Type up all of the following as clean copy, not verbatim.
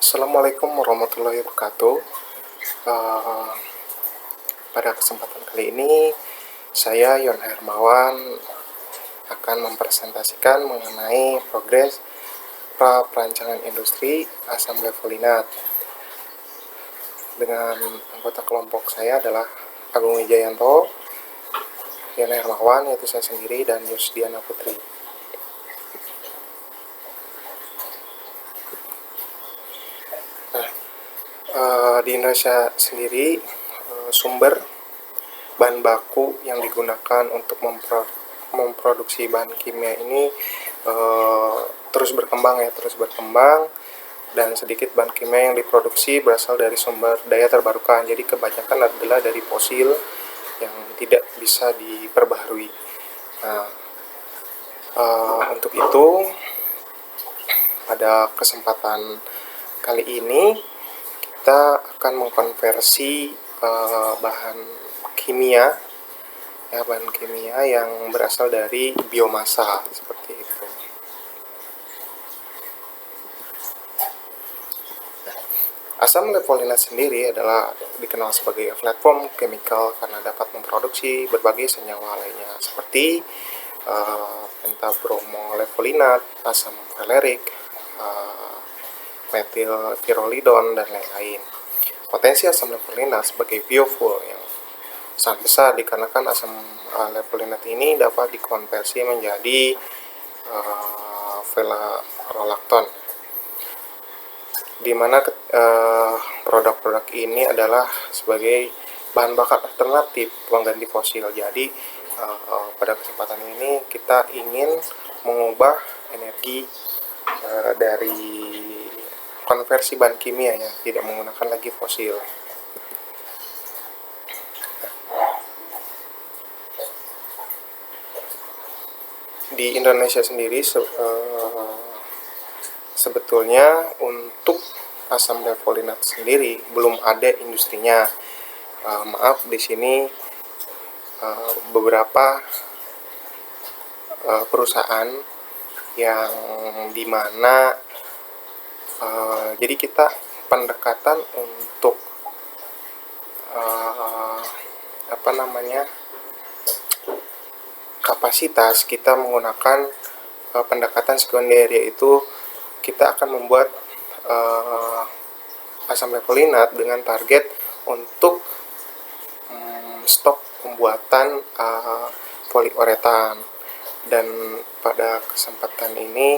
Assalamualaikum warahmatullahi wabarakatuh. Eh, Pada kesempatan kali ini, saya Yon Hermawan akan mempresentasikan mengenai progres perancangan industri asam levolinat. Dengan anggota kelompok saya adalah Agung Wijayanto, Yon Hermawan, yaitu saya sendiri, dan Yusdiana Putri. Di Indonesia sendiri, sumber bahan baku yang digunakan untuk memproduksi bahan kimia ini terus berkembang, dan sedikit bahan kimia yang diproduksi berasal dari sumber daya terbarukan. Jadi kebanyakan adalah dari fosil yang tidak bisa diperbaharui. Nah, untuk itu pada kesempatan kali ini kita akan mengkonversi bahan kimia yang berasal dari biomasa seperti itu. Asam levolinat sendiri adalah dikenal sebagai platform chemical karena dapat memproduksi berbagai senyawa lainnya seperti pentabromolevolinat, asam valeric, metil virolidon, dan lain-lain. Potensi asam levolinat sebagai biofuel yang sangat besar dikarenakan asam levolinat ini dapat dikonversi menjadi ferolakton, di mana produk-produk ini adalah sebagai bahan bakar alternatif pengganti fosil. Jadi pada kesempatan ini kita ingin mengubah energi dari konversi bahan kimia ya, tidak menggunakan lagi fosil. Di Indonesia sendiri sebetulnya untuk asam levolinat sendiri belum ada industrinya. Maaf, di sini beberapa perusahaan yang dimana jadi kita pendekatan untuk kapasitas kita menggunakan pendekatan sekunder, yaitu kita akan membuat asam levolinat dengan target untuk stok pembuatan poliuretan. Dan pada kesempatan ini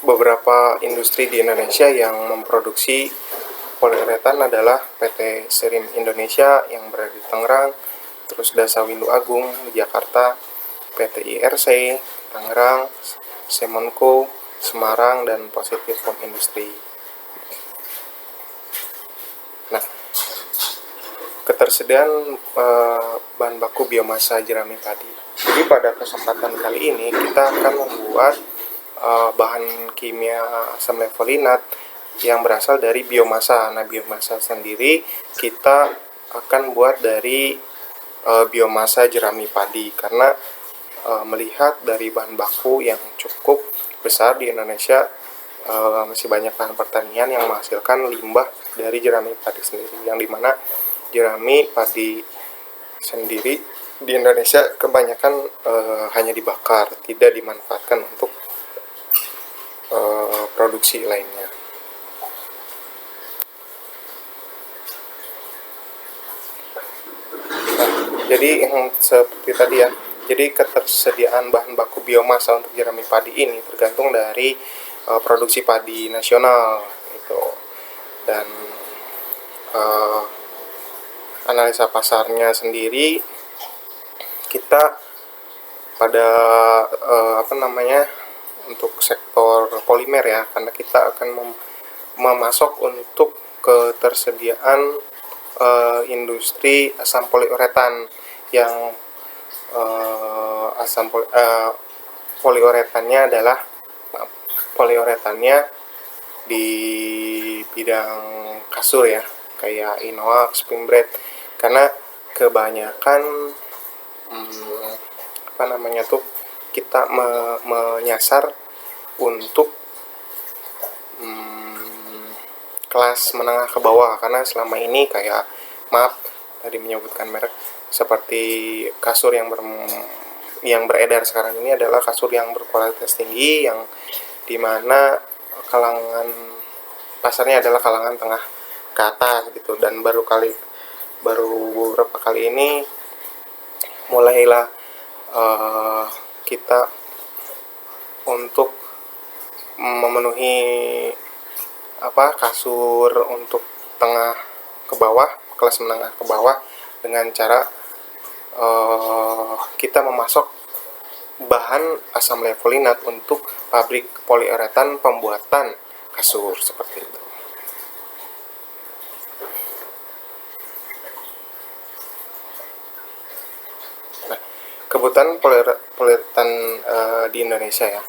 beberapa industri di Indonesia yang memproduksi poliuretan adalah PT Serim Indonesia yang berada di Tangerang, terus Dasa Windu Agung di Jakarta, PT IRC Tangerang, Semonco Semarang, dan Positive Foam Industry. Nah, ketersediaan bahan baku biomasa jerami padi. Jadi pada kesempatan kali ini kita akan membuat bahan kimia asam levolinat yang berasal dari biomasa. Nah, biomasa sendiri kita akan buat dari biomasa jerami padi karena melihat dari bahan baku yang cukup besar di Indonesia, masih banyak lahan pertanian yang menghasilkan limbah dari jerami padi sendiri, yang dimana jerami padi sendiri di Indonesia kebanyakan hanya dibakar, tidak dimanfaatkan untuk produksi lainnya. Jadi yang seperti tadi ya, jadi ketersediaan bahan baku biomasa untuk jerami padi ini tergantung dari produksi padi nasional itu, dan analisa pasarnya sendiri kita pada untuk sektor polimer ya, karena kita akan memasok untuk ketersediaan industri asam poliuretan yang poliuretannya di bidang kasur ya, kayak inox, spring bread, karena kebanyakan kita menyasar untuk kelas menengah ke bawah, karena selama ini kayak, maaf tadi menyebutkan merek, seperti kasur yang beredar sekarang ini adalah kasur yang berkualitas tinggi, yang dimana kalangan pasarnya adalah kalangan tengah ke atas gitu. Dan baru beberapa kali ini mulailah kita untuk memenuhi kasur untuk tengah ke bawah, kelas menengah ke bawah, dengan cara kita memasok bahan asam levolinat untuk pabrik poliuretan pembuatan kasur seperti itu. Nah, kebutuhan poliuretan di Indonesia ya.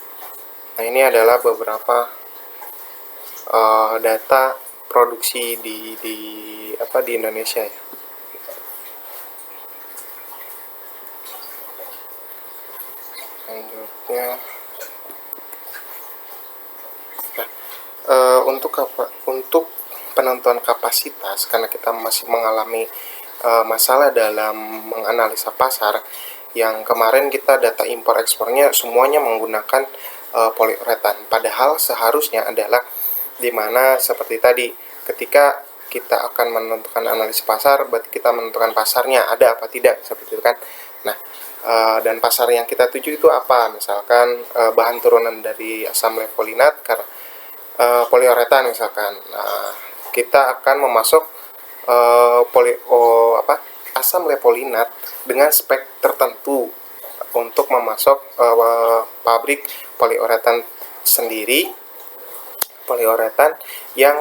Nah, ini adalah beberapa data produksi di Indonesia ya. Selanjutnya, nah, untuk penentuan kapasitas, karena kita masih mengalami masalah dalam menganalisa pasar, yang kemarin kita data impor ekspornya semuanya menggunakan poliuretan, padahal seharusnya adalah dimana seperti tadi, ketika kita akan menentukan analisis pasar, berarti kita menentukan pasarnya ada apa tidak, seperti itu kan. Nah, dan pasar yang kita tuju itu apa? Misalkan bahan turunan dari asam levolinat, poliuretan misalkan. Kita akan memasok asam levolinat dengan spek tertentu untuk memasok pabrik poliuretan sendiri, poliuretan yang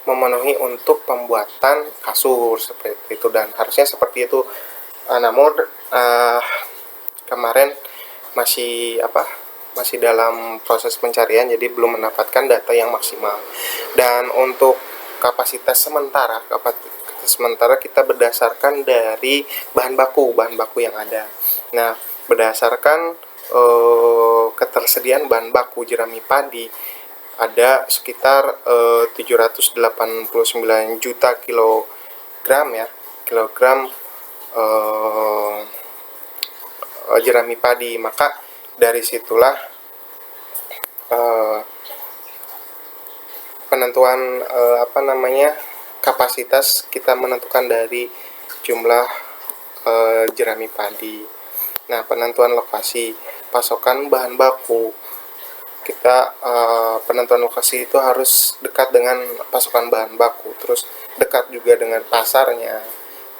memenuhi untuk pembuatan kasur seperti itu, dan harusnya seperti itu. Namun kemarin masih dalam proses pencarian, jadi belum mendapatkan data yang maksimal. Dan untuk kapasitas sementara kita berdasarkan dari bahan baku yang ada. Nah, berdasarkan ketersediaan bahan baku jerami padi, ada sekitar 789 juta kilogram jerami padi. Maka dari situlah penentuan kapasitas kita menentukan dari jumlah jerami padi. Nah, penentuan lokasi pasokan bahan baku, kita penentuan lokasi itu harus dekat dengan pasokan bahan baku, terus dekat juga dengan pasarnya,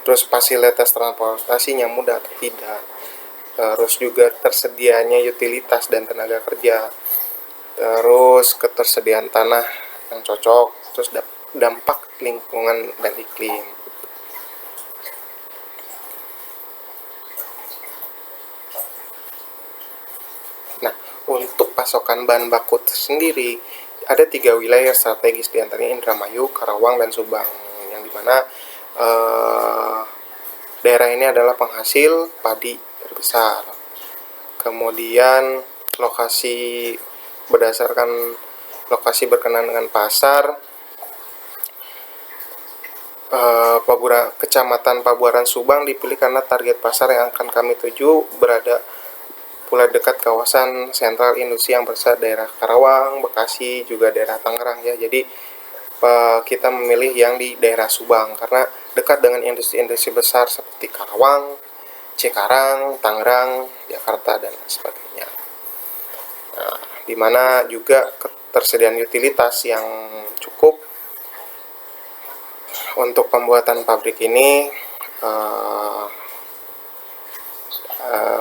terus fasilitas transportasinya mudah atau tidak, terus juga tersedianya utilitas dan tenaga kerja, terus ketersediaan tanah yang cocok, terus dampak lingkungan dan iklim. Nah, untuk pasokan bahan baku sendiri ada 3 wilayah strategis, diantaranya Indramayu, Karawang, dan Subang, yang dimana daerah ini adalah penghasil padi terbesar. Kemudian berdasarkan lokasi berkenan dengan pasar, Kecamatan Pabuaran Subang dipilih karena target pasar yang akan kami tuju berada pula dekat kawasan sentral industri yang besar, daerah Karawang, Bekasi, juga daerah Tangerang ya. Jadi kita memilih yang di daerah Subang karena dekat dengan industri-industri besar seperti Karawang, Cikarang, Tangerang, Jakarta, dan sebagainya. Nah, dimana juga ketersediaan utilitas yang cukup untuk pembuatan pabrik ini.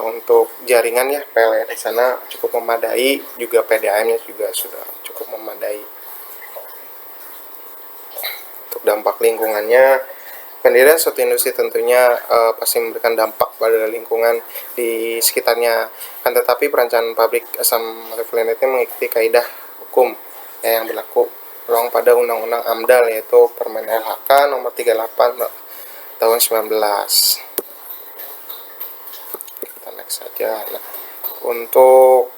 Untuk jaringan ya, PLN di sana cukup memadai, juga PDAM-nya juga sudah cukup memadai. Untuk dampak lingkungannya, pendirian suatu industri tentunya pasti memberikan dampak pada lingkungan di sekitarnya. Kan tetapi perancangan pabrik asam levolinat ini mengikuti kaidah hukum yang berlaku ruang pada Undang-Undang AMDAL, yaitu Permen LHK nomor 38 tahun 19. Kita next saja. Nah, untuk